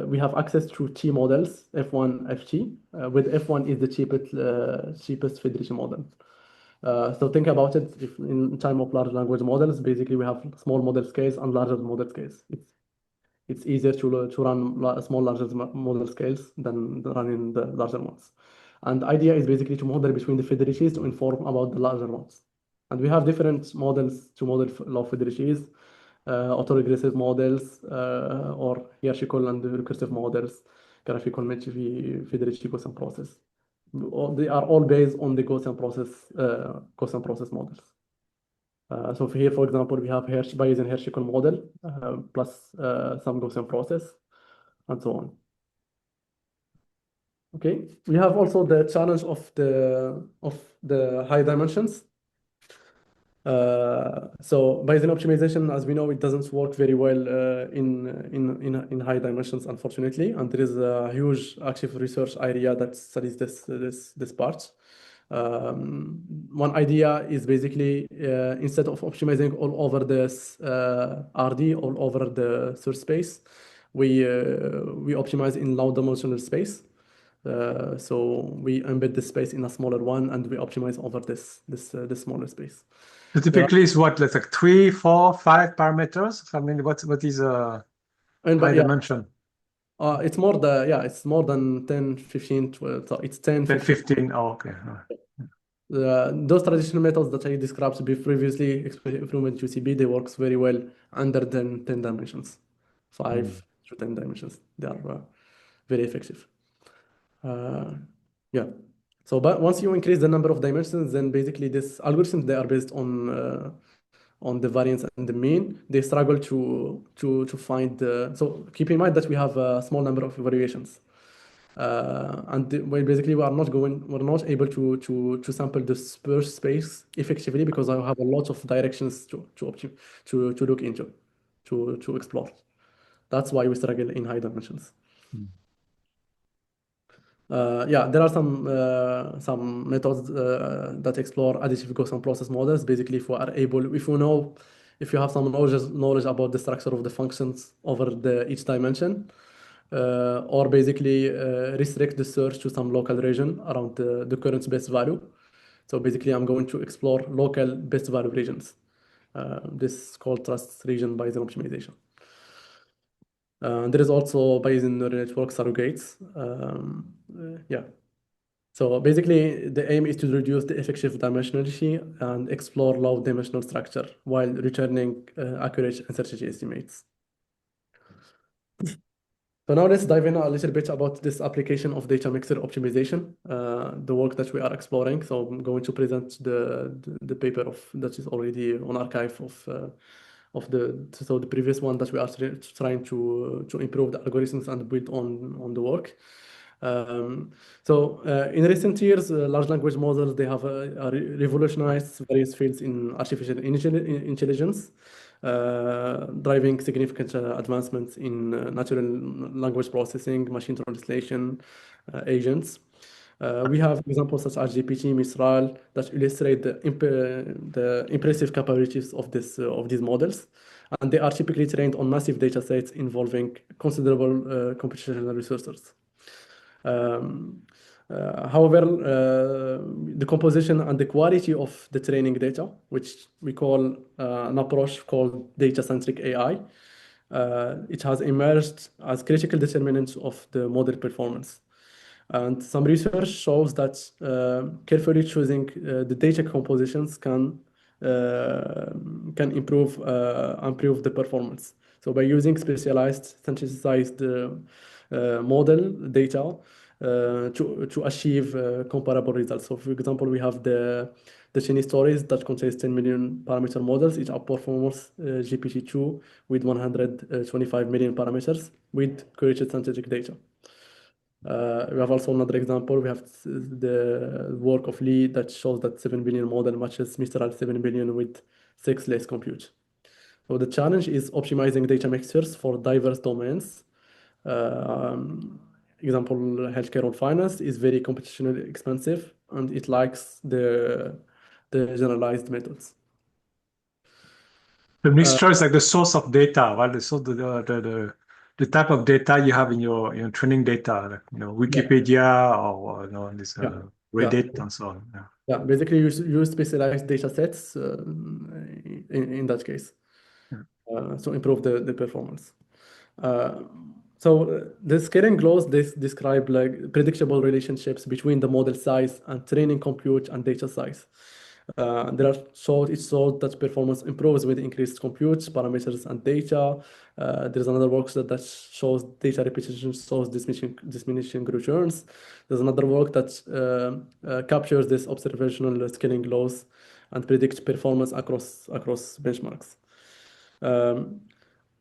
we have access to T models, F1, Ft, with F1 is the cheapest fidelity model. So think about it, if in time of large language models, basically we have small model scales and larger model scales. It's easier to run small larger model scales than running the larger ones. And the idea is basically to model between the fidelities to inform about the larger ones. And we have different models to model low fidelities, autoregressive models, or hierarchical and recursive models, graphical multi-fidelity Gaussian process. They are all based on the Gaussian process models. So here, for example, we have Bayesian hierarchical model plus some Gaussian process, and so on. Okay, we have also the challenge of the high dimensions. So Bayesian optimization, as we know, it doesn't work very well in high dimensions, unfortunately. And there is a huge active research area that studies this part. One idea is basically instead of optimizing all over this RD, all over the search space, we optimize in low dimensional space. So we embed the space in a smaller one, and we optimize over this smaller space. So There are, typically, it's what, like 3, 4, 5 parameters? I mean, what is but high yeah, dimension? it's more than 10, 15, 12. So it's 10, 10, 15. 15. Oh, okay. Those traditional methods that I described previously, improvement UCB, they works very well under 10 dimensions, Hmm. 5 to 10 dimensions. They are very effective. Uh, yeah. So, but once you increase the number of dimensions, then basically this algorithms, they are based on the variance and the mean. They struggle to find the, so keep in mind that we have a small number of variations. Well, basically we're not able to sample the sparse space effectively because I have a lot of directions to look into, to explore. That's why we struggle in high dimensions. Hmm. Yeah, there are some methods that explore additive Gaussian process models. Basically, if you have some knowledge about the structure of the functions over each dimension, or basically restrict the search to some local region around the current best value. So basically, I'm going to explore local best value regions. This is called trust region Bayesian optimization. There is also Bayesian neural network surrogates. Yeah. So basically, the aim is to reduce the effective dimensionality and explore low dimensional structure while returning accurate uncertainty estimates. So now let's dive in a little bit about this application of data mixer optimization, the work that we are exploring. So I'm going to present the paper that is already on archive of the previous one that we are trying to improve the algorithms and build on the work. In recent years, large language models, they have revolutionized various fields in artificial intelligence, driving significant advancements in natural language processing, machine translation, agents. We have examples such as GPT, Mistral, that illustrate the impressive capabilities of these models, and they are typically trained on massive data sets involving considerable computational resources. However, the composition and the quality of the training data, which we call an approach called data-centric AI, it has emerged as critical determinants of the model performance. And some research shows that carefully choosing the data compositions can improve the performance. So by using specialized, synthesized model data to achieve comparable results. So for example, we have the Chinese stories that contains 10 million parameter models. It outperforms GPT-2 with 125 million parameters with curated synthetic data. We have also another example. We have the work of Lee that shows that 7 billion model matches Mistral 7 billion with 6 less compute. So the challenge is optimizing data mixtures for diverse domains. Example, healthcare or finance is very computationally expensive, and it lacks the generalized methods. The mixture is like the source of data, right? The type of data you have in your training data, like, Yeah, Wikipedia or this yeah, yeah. Reddit and so on. Yeah. Yeah, basically you use specialized data sets in that case to improve the performance. The scaling laws describe like predictable relationships between the model size and training compute and data size. It's showed that performance improves with increased compute, parameters, and data. There's another work that shows data repetition shows diminishing returns. There's another work that captures this observational scaling laws and predicts performance across benchmarks.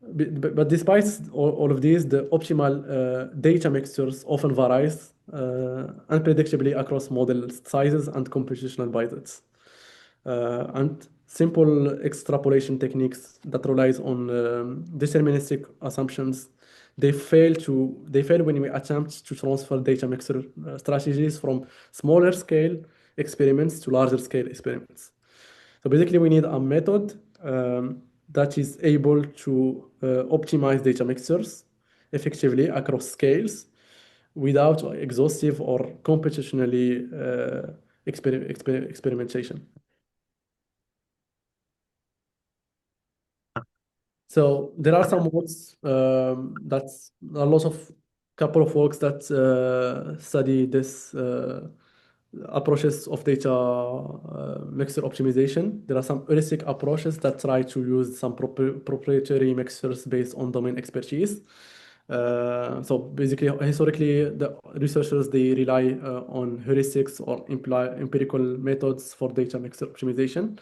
But despite all of these, the optimal data mixtures often varies unpredictably across model sizes and computational biases. And simple extrapolation techniques that relies on deterministic assumptions. They fail when we attempt to transfer data mixer strategies from smaller scale experiments to larger scale experiments. So basically, we need a method that is able to optimize data mixers effectively across scales without exhaustive or computationally experimentation. So there are some works that's a lot of couple of works that study this approaches of data mixer optimization. There are some heuristic approaches that try to use some proprietary mixers based on domain expertise. So basically, historically, the researchers they rely on heuristics or empirical methods for data mixer optimization.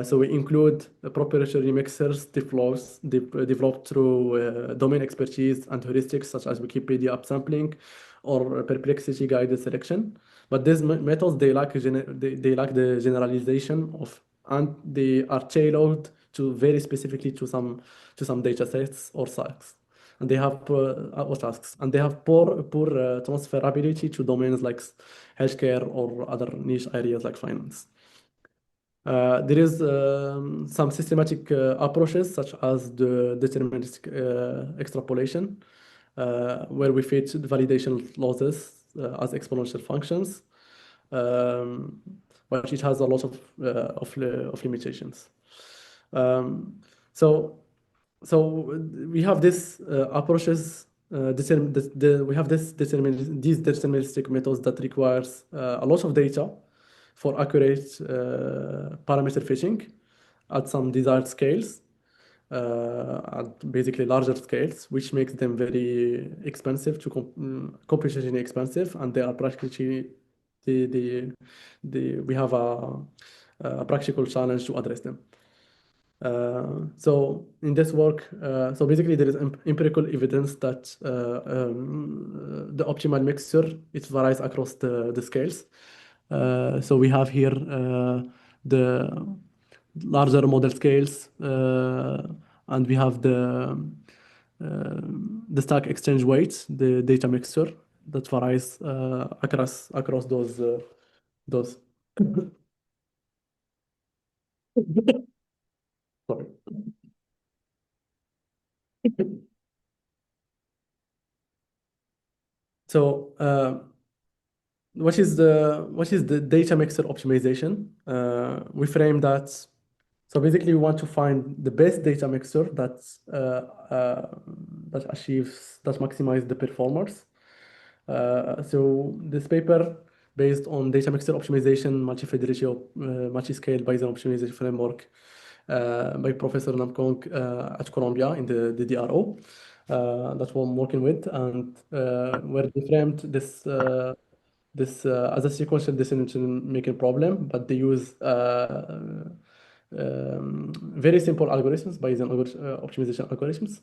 So we include proprietary mixers developed through domain expertise and heuristics such as Wikipedia upsampling or perplexity guided selection. But these methods they lack the generalization of, and they are tailored to very specifically to some data sets or tasks. And they have poor transferability to domains like healthcare or other niche areas like finance. There is some systematic approaches such as the deterministic extrapolation, where we fit the validation losses as exponential functions, but it has a lot of limitations. So we have this approaches. We have these deterministic methods that requires a lot of data for accurate parameter fitting at some desired scales, at basically larger scales, which makes them very expensive to computationally expensive, and they are practically we have a practical challenge to address them. So in this work, so basically there is empirical evidence that the optimal mixture it varies across the scales. So we have here the larger model scales, and we have the stack exchange weight, the data mixture that varies across those. Sorry. So what is the data mixer optimization? We frame that. So basically, we want to find the best data mixer that maximizes the performance. So this paper based on data mixer optimization, multi-fidelity, multi-scale Bayesian optimization framework by Professor Namkong at Columbia in the DRO. That's what I'm working with, and where they framed this as a sequential decision making problem, but they use very simple algorithms, Bayesian optimization algorithms.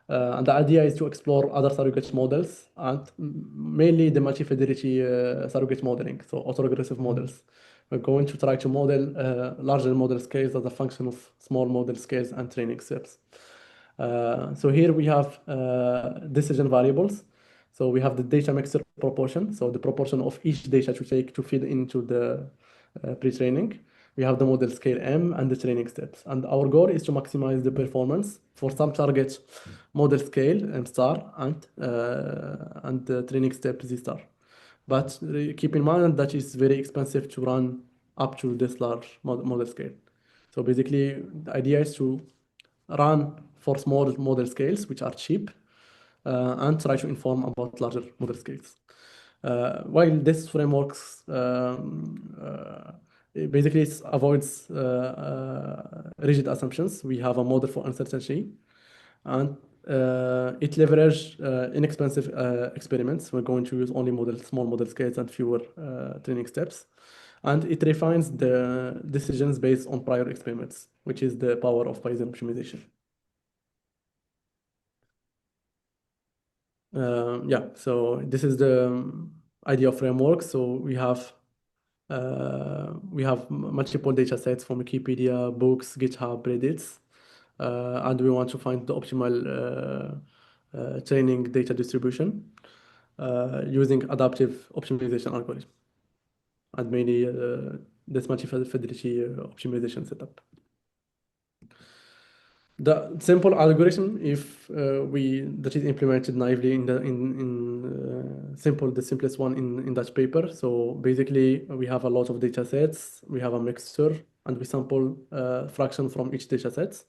And the idea is to explore other surrogate models and mainly the multi-fidelity surrogate modeling, so autoregressive models. We're going to try to model larger model scales as a function of small model scales and training steps. So here we have decision variables. So we have the data mixer proportion, so the proportion of each data to take to feed into the pre-training. We have the model scale M and the training steps. And our goal is to maximize the performance for some target model scale M star and the training step Z star. But keep in mind that it's very expensive to run up to this large model scale. So basically, the idea is to run for small model scales, which are cheap, and try to inform about larger model scales. While this frameworks basically it avoids rigid assumptions. We have a model for uncertainty, and it leverages inexpensive experiments. We're going to use only small model scales and fewer training steps. And it refines the decisions based on prior experiments, which is the power of Bayesian optimization. Yeah, so this is the idea of framework. So we have We have multiple data sets from Wikipedia, books, GitHub, Reddit, and we want to find the optimal training data distribution using adaptive optimization algorithm and mainly this multi-fidelity optimization setup. The simple algorithm, if that is implemented naively in the simplest one in that paper. So basically, we have a lot of data sets, we have a mixture, and we sample fraction from each data set.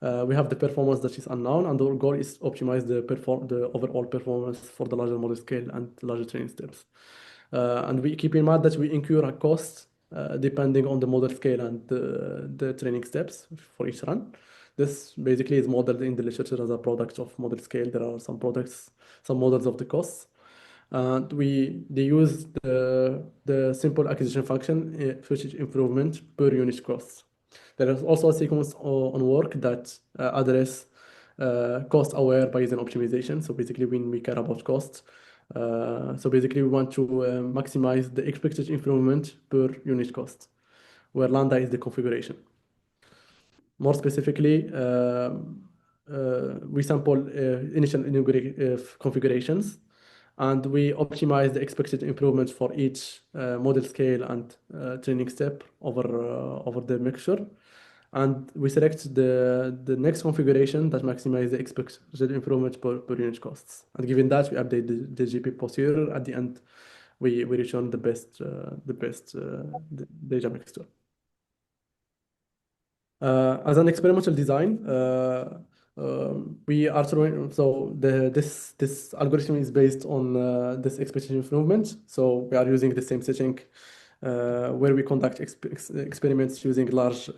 We have the performance that is unknown, and our goal is optimize the overall performance for the larger model scale and larger training steps. And we keep in mind that we incur a cost depending on the model scale and the training steps for each run. This basically is modeled in the literature as a product of model scale. There are some models of the costs. And they use the simple acquisition function, which is improvement per unit cost. There is also a sequence on work that address cost-aware Bayesian optimization. So basically, when we care about cost, so basically we want to maximize the expected improvement per unit cost, where lambda is the configuration. More specifically, we sample initial configurations, and we optimize the expected improvements for each model scale and training step over the mixture. And we select the next configuration that maximizes the expected improvement per unit costs. And given that, we update the GP posterior. At the end, we return the best data mixture. As an experimental design, we are throwing, so this algorithm is based on this expected improvement. So we are using the same setting where we conduct experiments using large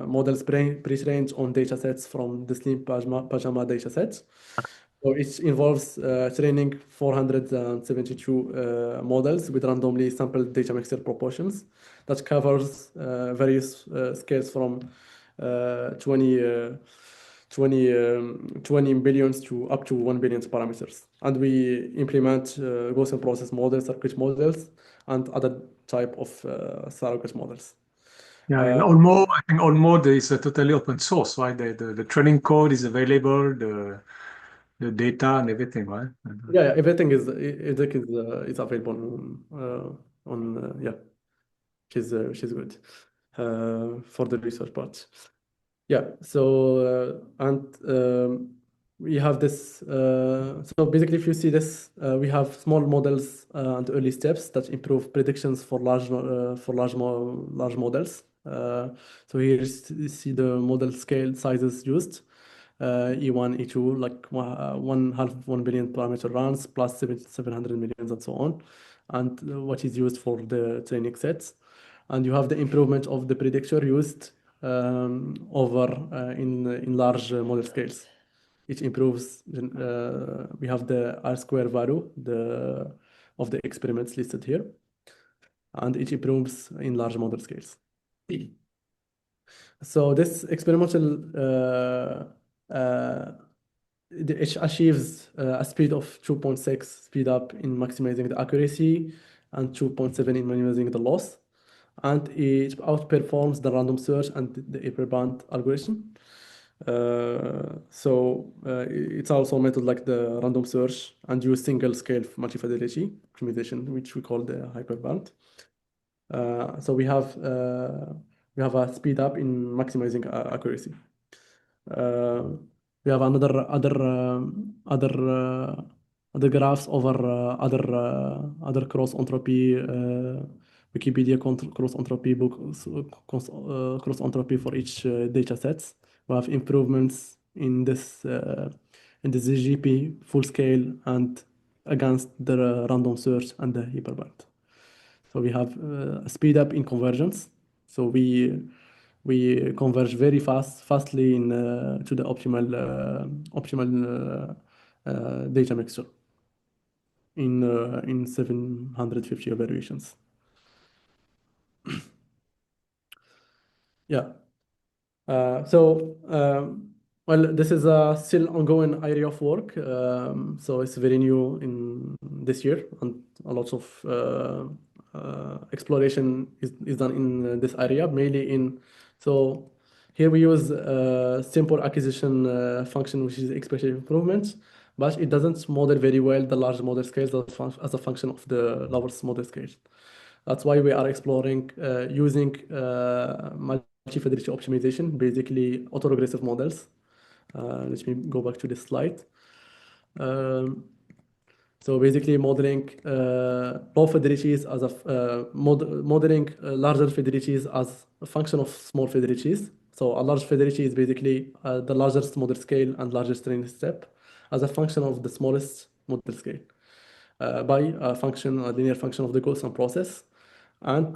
models pre-trained on data sets from the Slim Pajama data sets. So it involves training 472 models with randomly sampled data mixture proportions that covers various scales from 20 billions to up to 1 billion parameters. And we implement Gaussian process models, circuit models, and other type of surrogate models. Yeah, in Olmo, I think Olmo is a totally open source, right? The training code is available, the data and everything, right? Yeah, everything is available on yeah, she's good for the research part. Yeah, so we have this. So basically, if you see this, we have small models and early steps that improve predictions for large models. So here you see the model scale sizes used. E1, E2, like 1 billion parameter runs plus 700 millions and so on, and what is used for the training sets. And you have the improvement of the predictor used over in large model scales. It improves. We have the R-square value of the experiments listed here, and it improves in large model scales. So this experimental it achieves a speed of 2.6 speed up in maximizing the accuracy and 2.7 in minimizing the loss. And it outperforms the random search and the hyperband algorithm. It's also a method like the random search and use single scale multi-fidelity optimization, which we call the hyperband. So we have a speed up in maximizing accuracy. We have other graphs over other cross entropy Wikipedia cross entropy book cross entropy for each data sets. We have improvements in this ZGP full scale and against the random search and the hyperband. So we have a speed up in convergence. So we converge very fastly to the optimal data mixture in 750 variations. Yeah. Well, this is a still ongoing area of work. So it's very new in this year, and a lot of exploration is done in this area, mainly in, so here we use simple acquisition function, which is expectation improvement, but it doesn't model very well the large model scales as a function of the lowest model scales. That's why we are exploring using multi-fidelity optimization, basically autoregressive models. Let me go back to this slide. So basically modeling low fidelities as modeling larger fidelities as a function of small fidelities. So a large fidelity is basically the largest model scale and largest training step as a function of the smallest model scale by a linear function of the Gaussian process. And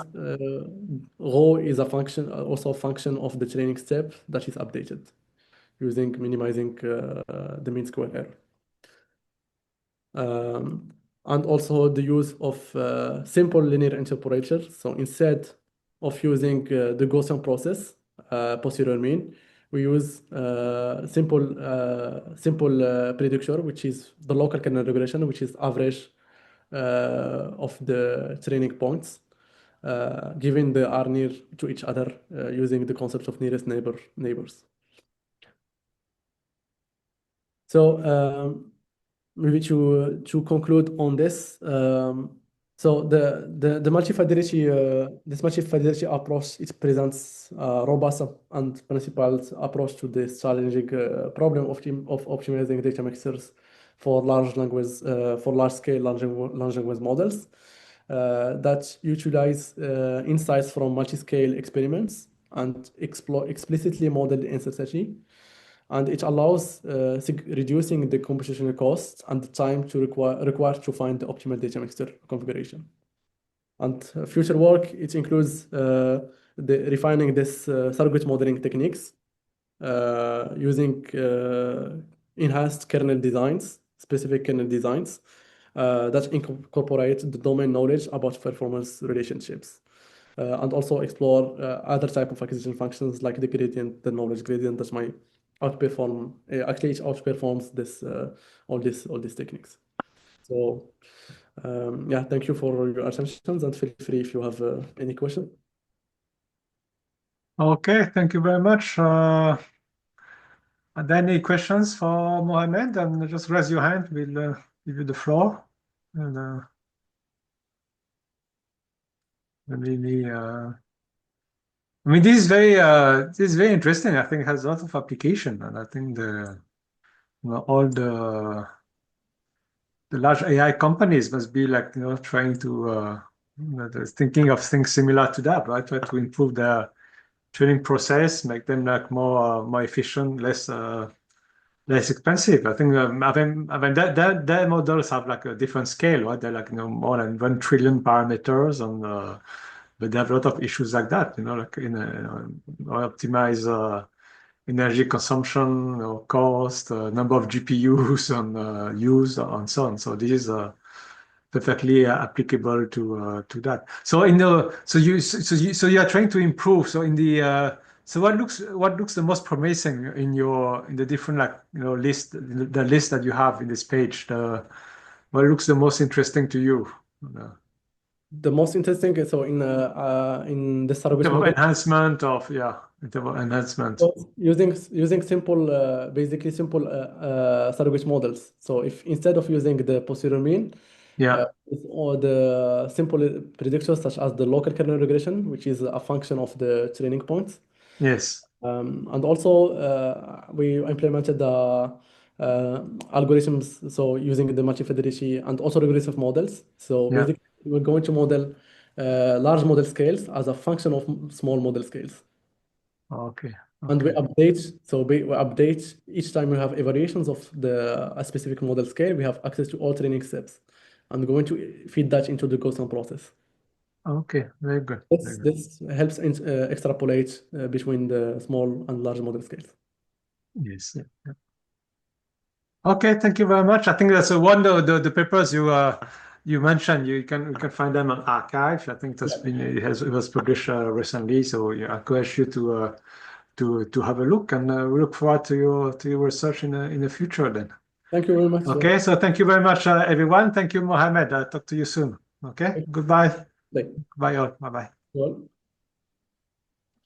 rho is a function, also a function of the training step that is updated using minimizing the mean square error. And also the use of simple linear interpolation. So instead of using the Gaussian process, posterior mean, we use simple predictor, which is the local kernel regression, which is average of the training points, given they are near to each other using the concept of nearest neighbors. So maybe to conclude on this, so the multi-fidelity this multi-fidelity approach, it presents a robust and principled approach to this challenging problem of optimizing data mixers for large scale large language models that utilize insights from multi-scale experiments and explicitly model the uncertainty. And it allows reducing the computational costs and the time required to find the optimal data mixture configuration. And future work, it includes refining this surrogate modeling techniques using enhanced kernel designs, specific kernel designs that incorporate the domain knowledge about performance relationships. And also explore other type of acquisition functions like the gradient, the knowledge gradient that might outperform, actually it outperforms this all these techniques. So yeah, thank you for your attention, and feel free if you have any question. Okay, thank you very much. Are there any questions for Mohammed? And just raise your hand. We'll give you the floor. And maybe, I mean, this is very interesting. I think it has a lot of application, and I think all the large AI companies must be like trying to they're thinking of things similar to that, right? Try to improve their training process, make them like more efficient, less expensive. I think their models have like a different scale, right? They're like more than 1 trillion parameters, and but they have a lot of issues like that, like optimize energy consumption, cost, number of GPUs, and use, and so on. So this is perfectly applicable to that. So you are trying to improve. So in the so what looks the most promising in the different list, the list that you have in this page? What looks the most interesting to you? The most interesting, so in the surrogate model, enhancement of enhancement. so using simple, basically simple surrogate models. So if instead of using the posterior mean, Yeah. or the simple predictors such as the local kernel regression, which is a function of the training points. Yes. And also we implemented the algorithms, so using the multi-fidelity and also regressive models. So Yeah. basically, we're going to model large model scales as a function of small model scales. Okay. And we Okay. update, so we update each time we have evaluations of a specific model scale, we have access to all training steps. I'm going to feed that into the Gaussian process. Okay. Very good. Very good. This helps extrapolate between the small and large model scales. Yes. Yeah. Yeah. Okay. Thank you very much. I think that's one the papers you mentioned. You can find them on archive. I think it was published recently. So I encourage you to have a look, and we look forward to your research in the future then. Thank you very much. Okay. So thank you very much, everyone. Thank you, Mohammed. I'll talk to you soon. Okay. Goodbye. Like, Bye all. Bye bye. well,